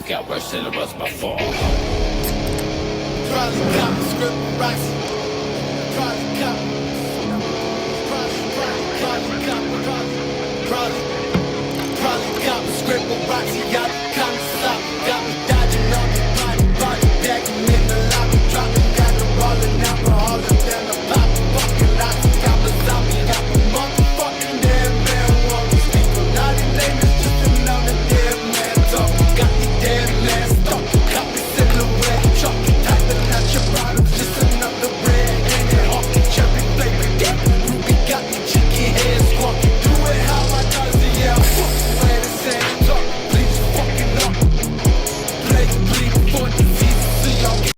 got worse than it was before. Probably got the script with Roxy. Probably got. Probably got the script with Roxy.